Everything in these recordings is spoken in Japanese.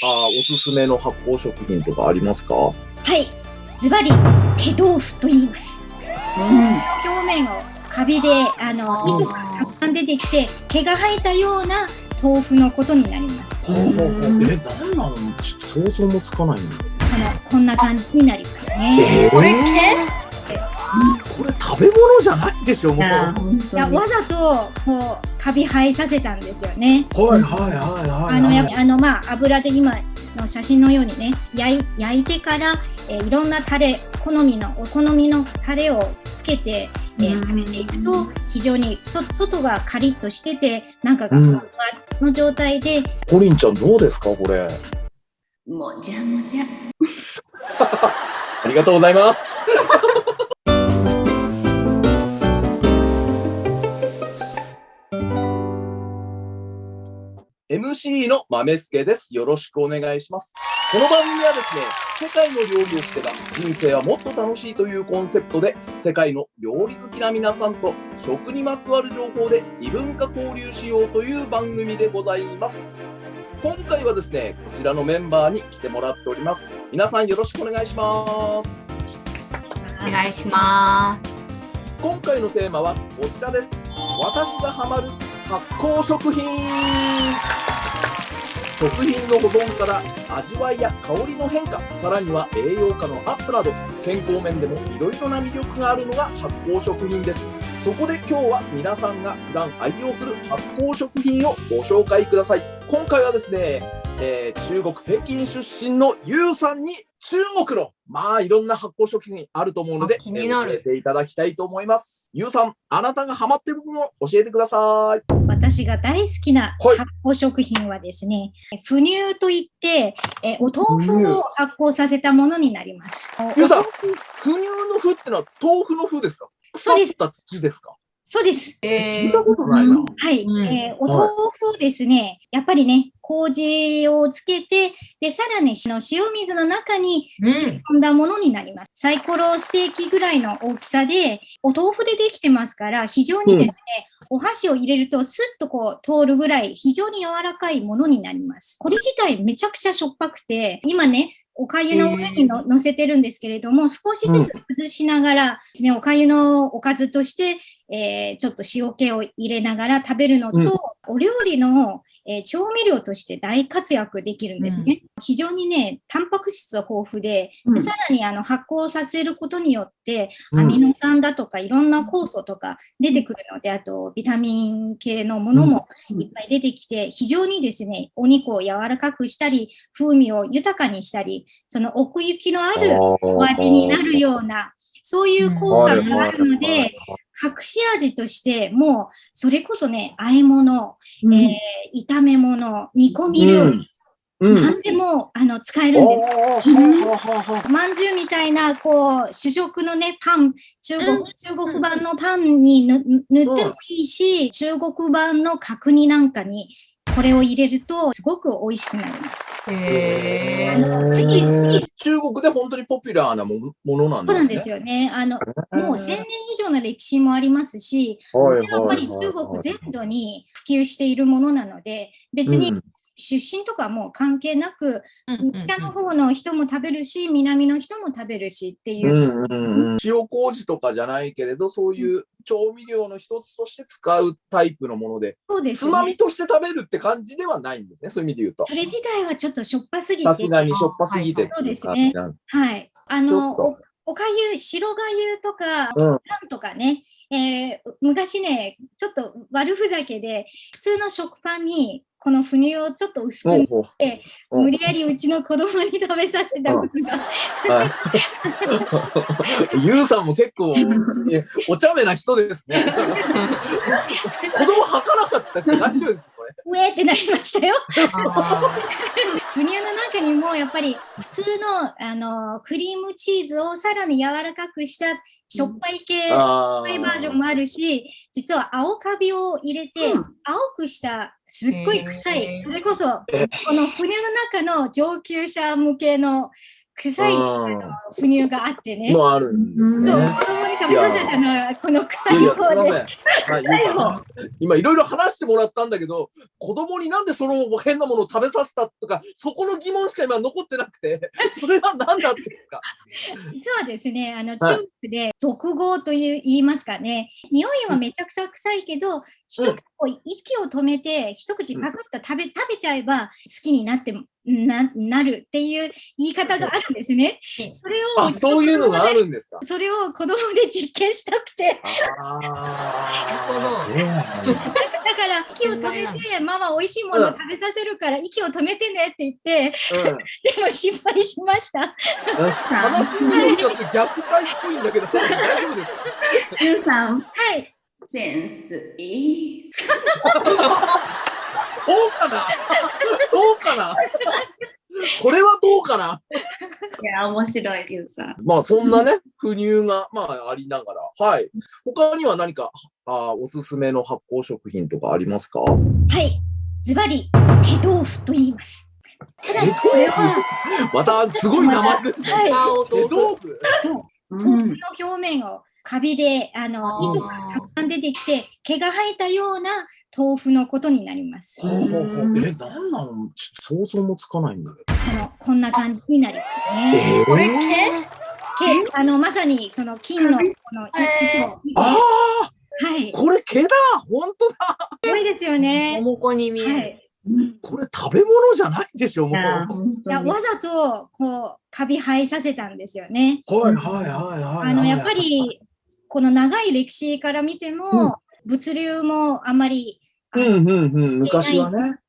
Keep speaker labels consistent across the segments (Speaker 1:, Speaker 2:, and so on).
Speaker 1: おすすめの発酵食品とかありますか？
Speaker 2: はい、ズバリ手豆腐と言います。表面をカビで糸がたくさん出てきて毛が生えたような豆腐のことになります。
Speaker 1: 何なの？ちょっと想像もつかないんだ。
Speaker 2: こんな感じになりますね。
Speaker 1: これ食べ物じゃないでしょ。もう
Speaker 2: いや、わざとこうカビ生えさせたんですよね。油で今の写真のようにね、焼いてから、いろんなタレ、お好みのタレをつけて、食べていくと非常に外がカリッとしてて、中がふわふわの状態で。
Speaker 1: コリンちゃんどうですかこれ？
Speaker 3: もじゃもじゃ
Speaker 1: ありがとうございます。MC の豆助です。よろしくお願いします。この番組はですね、世界の料理を聞けば人生はもっと楽しいというコンセプトで、世界の料理好きな皆さんと食にまつわる情報で異文化交流しようという番組でございます。今回はですね、こちらのメンバーに来てもらっております。皆さんよろしくお願いします。
Speaker 3: お願いします。
Speaker 1: 今回のテーマはこちらです。私がハマる発酵食品。食品の保存から味わいや香りの変化、さらには栄養価のアップなど、健康面でもいろいろな魅力があるのが発酵食品です。そこで今日は皆さんが普段愛用する発酵食品をご紹介ください。今回はですね、中国北京出身のユウさんに中国のいろんな発酵食品あると思うので、教えていただきたいと思います。ユウさん、あなたがハマっているもの教えてください。
Speaker 2: 私が大好きな発酵食品はですね、腐乳といって、お豆腐を発酵させたものになります。
Speaker 1: ユウさん、腐乳の腐ってのは豆腐の腐ですか？
Speaker 2: そうです。
Speaker 1: 腐った土ですか？
Speaker 2: そうです。
Speaker 1: 聞いたことないな。
Speaker 2: はい。お豆腐をですね、やっぱりね、麹をつけて、で、さらに塩水の中に漬け込んだものになります。サイコロステーキぐらいの大きさで、お豆腐でできてますから、非常にですね、お箸を入れるとスッとこう通るぐらい非常に柔らかいものになります。これ自体めちゃくちゃしょっぱくて、今ね、お粥の上に乗せてるんですけれども、少しずつ崩しながらですね、お粥のおかずとして、ちょっと塩気を入れながら食べるのと、お料理の、調味料として大活躍できるんですね。非常にね、タンパク質豊富で、さらに発酵させることによって、アミノ酸だとかいろんな酵素とか出てくるので、あとビタミン系のものもいっぱい出てきて、非常にですね、お肉を柔らかくしたり、風味を豊かにしたり、その奥行きのあるお味になるような、そういう効果があるので、隠し味としてもうそれこそね、和え物、炒め物、煮込み料理、何でも使えるんです。まんじゅうみたいなこう主食のねパン、中国版のパンに塗ってもいいし、中国版の角煮なんかにこれを入れるとすごく美味しくなります。
Speaker 1: 中国で本当にポピュラーなものなんですね。
Speaker 2: そうなんですよね。もう1000年以上の歴史もありますし、やっぱり中国全土に普及しているものなので、別に出身とかもう関係なく、北の方の人も食べるし、南の人も食べるしっていう。
Speaker 1: 塩麹とかじゃないけれど、そういう調味料の一つとして使うタイプのもので、
Speaker 2: そうですね、
Speaker 1: つまみとして食べるって感じではないんですね、そういう意味で言うと。
Speaker 2: それ自体はちょっとしょっぱすぎて。
Speaker 1: さすがにしょっぱすぎて。
Speaker 2: そうですね。はい。おかゆ、白がゆとか、パンとかね、昔ね、ちょっと悪ふざけで、普通の食パンに、この腐乳をちょっと薄く塗って、無理やりうちの子供に食べさせたことが。
Speaker 1: ユウさんも結構お茶目な人ですね。子供はかなかったですけど大丈夫ですかこれ？
Speaker 2: うえってなりましたよ。腐乳の中にもやっぱり普通の、クリームチーズをさらに柔らかくしたしょっぱい系、バージョンもあるし、実は青カビを入れて、青くしたすっごい臭い、それこそこの腐乳の中の上級者向けの臭い腐乳があってね。
Speaker 1: もあるんですね。
Speaker 2: 子供に食べさせたのはこの臭い方で。
Speaker 1: はい、ゆうさん今いろいろ話してもらったんだけど、子供になんでその変なものを食べさせたとか、そこの疑問しか今残ってなくて、それは何だったんですか？
Speaker 2: 実はですね、中国で俗語と言いますかね、匂いはめちゃくちゃ臭いけど、一口こう息を止めて、一口パクッと食べちゃえば好きになってなるっていう言い方があるんですね。それを
Speaker 1: そういうのがあるんですか？
Speaker 2: それを子供で実験したくて。だから息を止めて、ママ美味しいもの食べさせるから息を止めてねって言って、でも失敗しました。
Speaker 1: 話によると虐待っぽいんだけど、大丈夫ですか？
Speaker 3: ゆうさん、
Speaker 2: はい。
Speaker 3: センスいい。
Speaker 1: そうかなそうかなそれはどうかな。
Speaker 3: いや、面白い、ゆうさん。
Speaker 1: まあ、そんなね、腐乳が、まあ、ありながら。はい。他には何か、おすすめの発酵食品とかありますか？
Speaker 2: はい。ズバリ、手豆腐と言います。ただし、これは、
Speaker 1: また、すごい名前ですね。
Speaker 2: はい。
Speaker 1: 手豆腐？
Speaker 2: そう。豆腐の表面をカビで、糸がたくさん出てきて、毛が生えたような豆腐のことになります。
Speaker 1: なんなの？ちょっと想像もつかないんだけど。
Speaker 2: こんな感じになりますね。
Speaker 3: これ
Speaker 2: まさにその金のこのはい。
Speaker 1: これ毛だ。本当だ。
Speaker 2: すごいですよね。
Speaker 3: 桃子に見える。
Speaker 1: これ食べ物じゃないでしょ。もう。
Speaker 2: いや、わざとこうカビ生えさせたんですよね。やっぱりこの長い歴史から見ても、物流もあんまり
Speaker 1: 昔はね、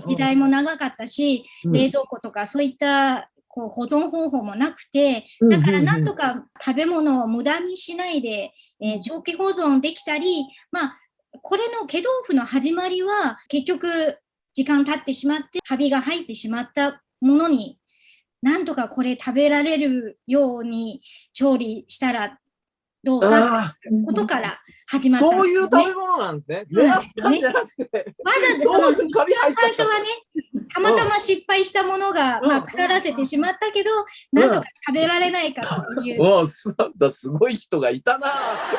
Speaker 2: 時代も長かったし、冷蔵庫とかそういったこう保存方法もなくて、だからなんとか食べ物を無駄にしないで、長期保存できたり、まあ、これの毛豆腐の始まりは結局時間経ってしまってカビが入ってしまったものに、なんとかこれ食べられるように調理したらどうかということから始まった、
Speaker 1: そういう食べ物なんですね。狙ったんじゃなくて、
Speaker 2: わざと最初はね、たまたま失敗したものが、腐らせてしまったけど、なんとか食べられないかという。
Speaker 1: すごい人がいたな。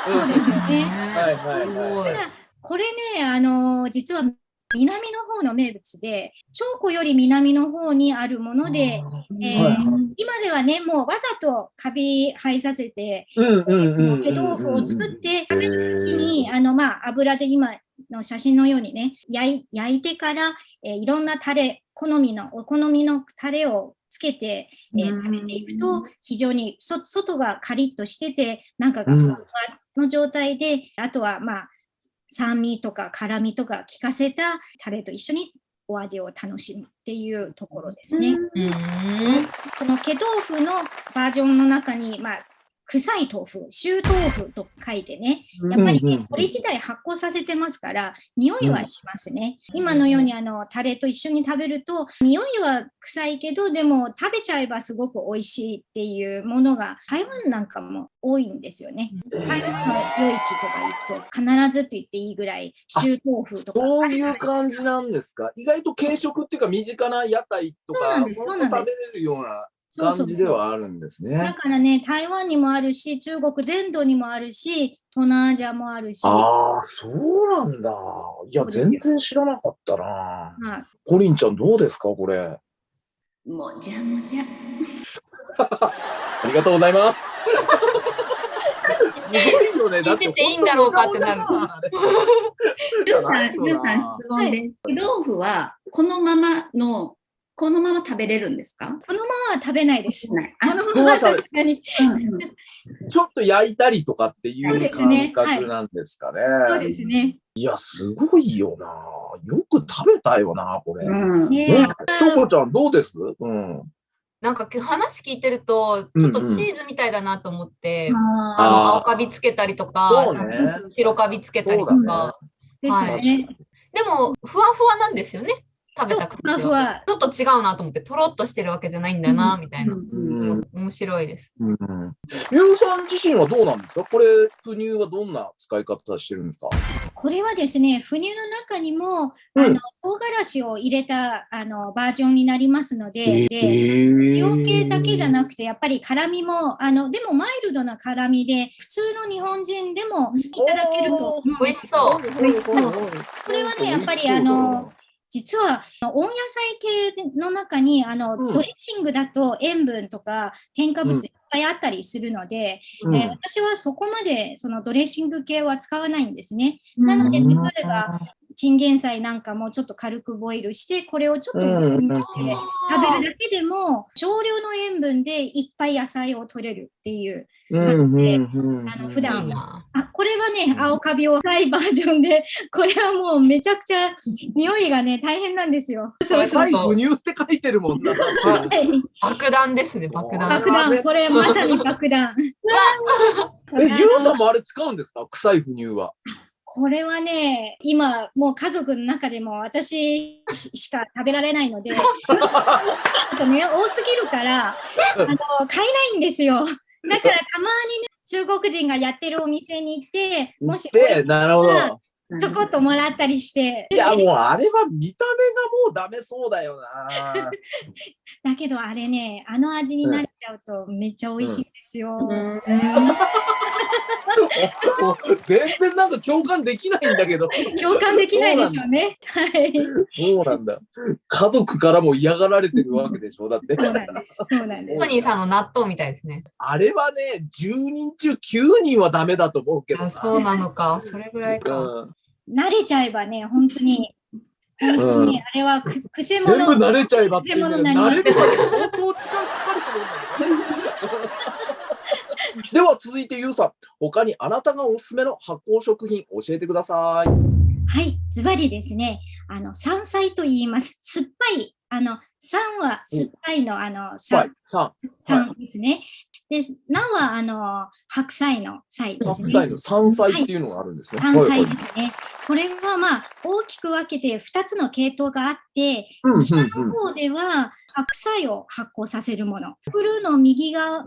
Speaker 2: そうですよね。ただこれね、実は南の方の名物で、長江より南の方にあるもので、今ではね、もうわざとカビ生えさせて、毛豆腐を作って食べるときに、油で今の写真のようにね、焼いてから、いろんなタレ、お好みのタレをつけて、食べていくと、非常に外がカリッとしてて、中がふわふわの状態で、あとは酸味とか辛味とか効かせたタレと一緒にお味を楽しむっていうところですね。この毛豆腐のバージョンの中に、臭い豆腐、臭豆腐と書いてね、やっぱりね、これ自体発酵させてますから、匂いはしますね。今のようにタレと一緒に食べると、匂いは臭いけど、でも食べちゃえばすごく美味しいっていうものが、台湾なんかも多いんですよね。台湾の夜市とか行くと、必ずと言っていいぐらい、臭豆腐とか。
Speaker 1: そういう感じなんですか。意外と軽食っていうか、身近な屋台とか、食べれるような感じではあるんですね。
Speaker 2: だからね、台湾にもあるし、中国全土にもあるし、東南アジアもあるし。
Speaker 1: そうなんだ。いや、全然知らなかったな。コリンちゃんどうですか、これ。
Speaker 3: もじゃもじゃ。
Speaker 1: ありがとうございます。すごいよね。だって
Speaker 3: 聞いてていいんだろうかってなる。ゆうさん質問で、毛豆腐はこのまま食べれるんですか？
Speaker 2: このままは食べないです。このままはさすがに。
Speaker 1: ちょっと焼いたりとかっていう感覚なんですかね。
Speaker 2: そうですね。
Speaker 1: いや、すごいよな。よく食べたよな、これ。チョコちゃんどうです？
Speaker 3: なんか話聞いてると、ちょっとチーズみたいだなと思って、青カビつけたりとか、白カビつけたりとか。
Speaker 2: ですね。
Speaker 3: でも、ふわふわなんですよね。食べた感じ
Speaker 2: ふわふわ。
Speaker 3: ちょっと違うなと思って、とろっとしてるわけじゃないんだな、みたいな。面白いです。
Speaker 1: ゆうさん自身はどうなんですか？これ、腐乳はどんな使い方してるんですか？
Speaker 2: これはですね、腐乳の中にも、唐辛子を入れたバージョンになりますので、塩系だけじゃなくて、やっぱり辛みも、でもマイルドな辛みで、普通の日本人でもいただけると。
Speaker 3: 美味しそう。
Speaker 2: 美味しそう。これはね、やっぱり実は温野菜系の中にドレッシングだと塩分とか添加物いっぱいあったりするので、私はそこまでそのドレッシング系は使わないんですね。なので例えばチンゲン菜なんかもちょっと軽くボイルしてこれをちょっと薄く煮て食べるだけでも少量の塩分でいっぱい野菜を取れるっていう感じで普段これはね青カビを臭いバージョンでこれはもうめちゃくちゃ匂いがね大変なんですよ。
Speaker 1: 臭い腐乳って書いてるもんな。
Speaker 3: 爆弾ですね、爆弾。
Speaker 2: 爆弾、これまさに爆弾。
Speaker 1: ゆうさんもあれ使うんですか？臭い腐乳は。
Speaker 2: これはね、今もう家族の中でも私しか食べられないので、ね、多すぎるから買えないんですよ。だからたまにね、中国人がやってるお店に行って、もし
Speaker 1: なるほど。
Speaker 2: ちょこっともらったりして。
Speaker 1: いや、もうあれは見た目がもうダメそうだよな。
Speaker 2: だけどあれね、味になっちゃうとめっちゃ美味しいんですよ。
Speaker 1: 全然なんか共感できないんだけど。
Speaker 2: 共感できないでしょうね。はい。
Speaker 1: そうなんだ。家族からも嫌がられてるわけでしょ。だって。
Speaker 2: そうなんです。そうなんです。
Speaker 3: トニーさんの納豆みたいですね。
Speaker 1: あれはね、10人中9人はダメだと思うけどな。
Speaker 3: そうなのか。それぐらいか。
Speaker 2: 慣れちゃえばね、本当に。あれはくせ者。
Speaker 1: 全部慣れちゃえばっていう。
Speaker 2: 慣れるまで
Speaker 1: 相当時間かかると思うんだけどね。では続いてゆうさん、他にあなたがおすすめの発酵食品教えてください。
Speaker 2: はい、ズバリですね。山菜と言います。酸っぱい。酸は酸っぱいの酸ですね。で、菜は白菜の菜ですね。
Speaker 1: 白菜の山菜っていうのがあるんですね。
Speaker 2: 山菜ですね。これはまあ大きく分けて2つの系統があって、下の方では白菜を発酵させるもの。袋の右上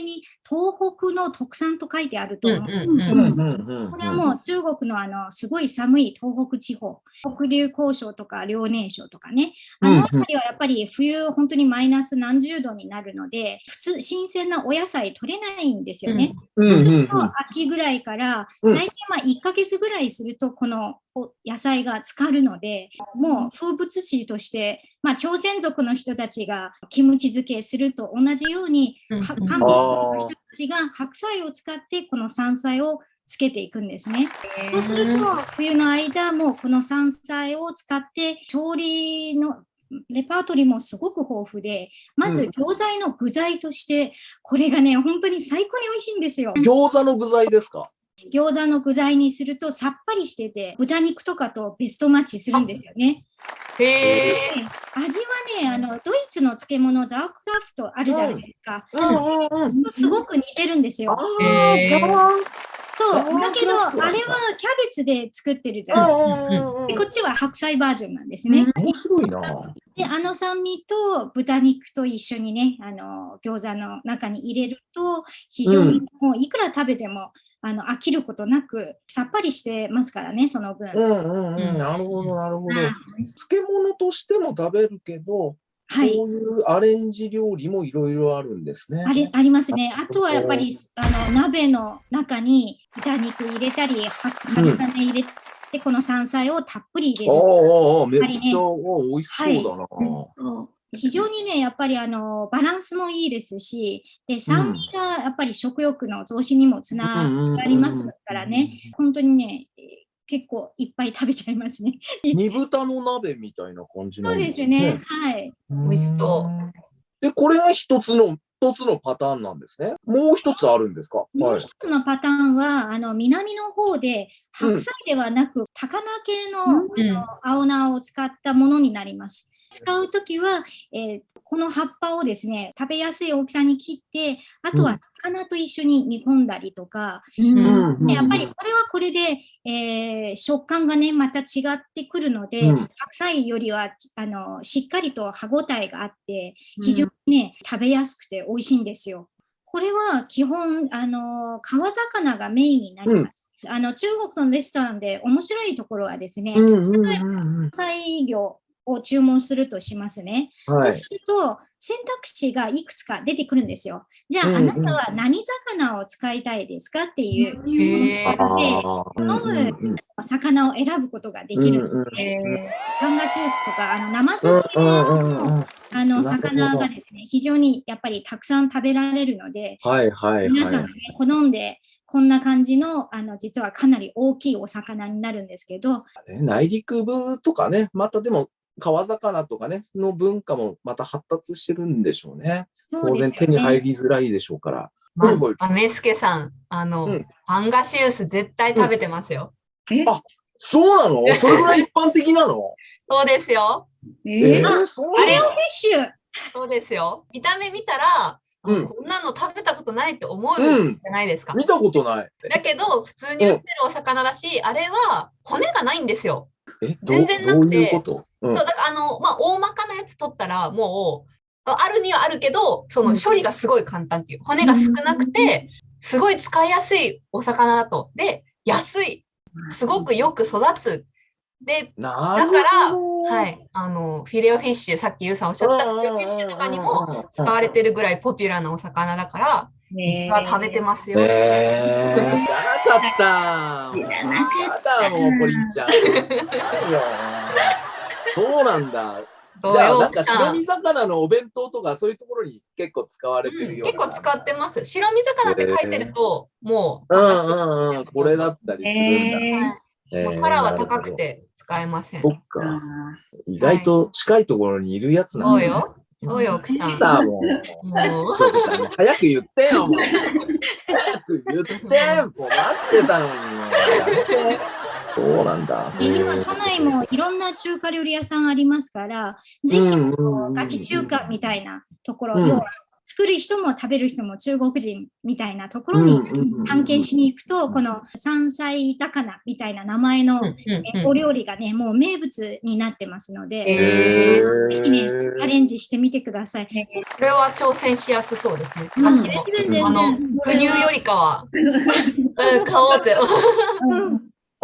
Speaker 2: に東北の特産と書いてあると思うんですけど、これはもう中国のすごい寒い東北地方、北竜江省とか遼寧省とかね、辺りはやっぱり冬本当にマイナス何十度になるので、普通新鮮なお野菜取れないんですよね。そうすると秋ぐらいから大体まあ1ヶ月ぐらいするとこの野菜が浸かるので、もう風物詩として、まあ、朝鮮族の人たちがキムチ漬けすると同じように、漢民族の人たちが白菜を使ってこの山菜をつけていくんですね。そうすると冬の間もこの山菜を使って調理のレパートリーもすごく豊富で、まず餃子の具材としてこれがね本当に最高に美味しいんですよ。
Speaker 1: 餃子の具材ですか？
Speaker 2: 餃子の具材にするとさっぱりしてて豚肉とかとベストマッチするんですよね。味はねドイツの漬物ザークガフトあるじゃないですか。すごく似てるんですよ。そうだけどあれはキャベツで作ってるじゃないですか。でこっちは白菜バージョンなんですね。
Speaker 1: 面白いな。
Speaker 2: で酸味と豚肉と一緒にね餃子の中に入れると非常にもういくら食べても飽きることなくさっぱりしてますからね、その分。
Speaker 1: なるほど、なるほど。漬物としても食べるけど、こういうアレンジ料理もいろいろあるんですね。
Speaker 2: ありますね。あとはやっぱり鍋の中に豚肉入れたり、春雨入れて、この山菜をたっぷり入れる。
Speaker 1: めっちゃ美味しそうだな。
Speaker 2: 非常にね、やっぱりバランスもいいですし、で、酸味がやっぱり食欲の増進にもつながりますからね、本当にね、結構いっぱい食べちゃいますね。
Speaker 1: 煮豚の鍋みたいな感じなんですね。
Speaker 2: そうですね。はい。
Speaker 3: 美味しそう。
Speaker 1: で、これが一つのパターンなんですね。もう一つあるんですか？
Speaker 2: もう一つのパターンは、南の方で、白菜ではなく、高菜系の青菜を使ったものになります。使うときは、この葉っぱをですね、食べやすい大きさに切って、あとは魚と一緒に煮込んだりとか、やっぱりこれはこれで、食感がね、また違ってくるので、白菜よりはしっかりと歯ごたえがあって、非常にね、食べやすくて美味しいんですよ。これは基本、川魚がメインになります。中国のレストランで面白いところはですね、例えば野菜魚を注文するとしますね。そうすると選択肢がいくつか出てくるんですよ。じゃあ、あなたは何魚を使いたいですかっていう飲む魚を選ぶことができるんですね。ガンガシウスとか生漬けの魚がですね、非常にやっぱりたくさん食べられるので、皆さんね、好んでこんな感じの、実はかなり大きいお魚になるんですけど。
Speaker 1: 内陸部とかね、またでも川魚とかね、の文化もまた発達してるんでしょうね。当然手に入りづらいでしょうから。
Speaker 4: メスケさん、アンガシウス絶対食べてますよ。
Speaker 1: あ、そうなの？それぐらい一般的なの？
Speaker 4: そうですよ。
Speaker 2: そうフィッシュ。
Speaker 4: そうですよ。見た目見たら、こんなの食べたことないって思うじゃないですか。
Speaker 1: 見たことない。
Speaker 4: だけど、普通に売ってるお魚だし、あれは骨がないんですよ。全然なくて。そうだから大まかなやつ取ったら、もう、あるにはあるけど、その処理がすごい簡単っていう。骨が少なくて、すごい使いやすいお魚だと。で、安い。すごくよく育つ。で、だから、はい、フィレオフィッシュ、さっきユウさんおっしゃったフィレオフィッシュとかにも使われてるぐらいポピュラーなお魚だから、実は食べてますよ。
Speaker 1: 知らなかった。
Speaker 3: 知らなかった。
Speaker 1: もう、ポリンちゃん。そうなんだ。じゃあ、なんか白身魚のお弁当とかそういうところに結構使われてるような。
Speaker 4: 結構使ってます。白身魚って書いてると、もう、
Speaker 1: これだったりするんだ。
Speaker 4: カラーは高くて使えません。
Speaker 1: そっか。意外と近いところにいるやつなんだ。
Speaker 4: そうよ。そうよ、奥さん。
Speaker 1: もう。早く言ってよ、もう。早く言って。もう待ってたのに。そうなんだ。
Speaker 2: 今、都内もいろんな中華料理屋さんありますから、ぜひ、ガチ中華みたいなところ、要は作る人も食べる人も中国人みたいなところに探検しに行くと、この山菜魚みたいな名前のお料理がね、もう名物になってますので、ぜひね、チャレンジしてみてください。
Speaker 4: これは挑戦しやすそうですね。
Speaker 2: 全然。
Speaker 4: 不乳よりかは、買おうって。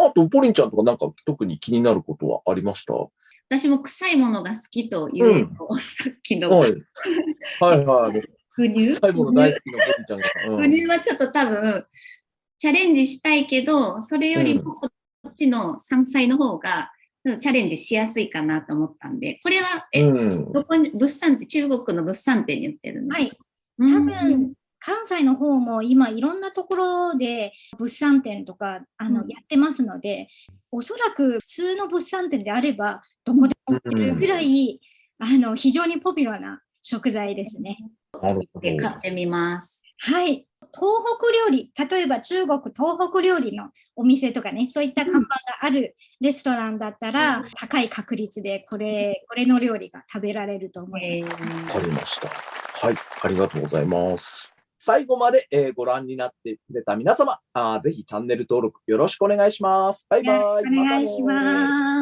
Speaker 1: あと、ポリンちゃんとかなんか特に気になることはありました？
Speaker 3: 私も臭いものが好きというと、さっきの。
Speaker 1: はいはい。
Speaker 3: 不乳？
Speaker 1: 臭いもの大好きなポリンちゃんが。
Speaker 3: 不乳はちょっと多分、チャレンジしたいけど、それよりもこっちの山菜の方が、チャレンジしやすいかなと思ったんで、これは、どこに、物産って、中国の物産展に売ってるんですか？
Speaker 2: はい。多分、関西の方も今いろんなところで物産展とかやってますので、おそらく普通の物産展であればどこでも売ってるぐらい非常にポピュラーな食材ですね。
Speaker 3: 買ってみます。
Speaker 2: はい。東北料理、例えば中国東北料理のお店とかね、そういった看板があるレストランだったら、高い確率でこれの料理が食べられると思います。
Speaker 1: わかりました。はい、ありがとうございます。最後まで、ご覧になってくれた皆様、ぜひチャンネル登録よろしくお願いします。バイバイ。
Speaker 2: よろしくお願いします。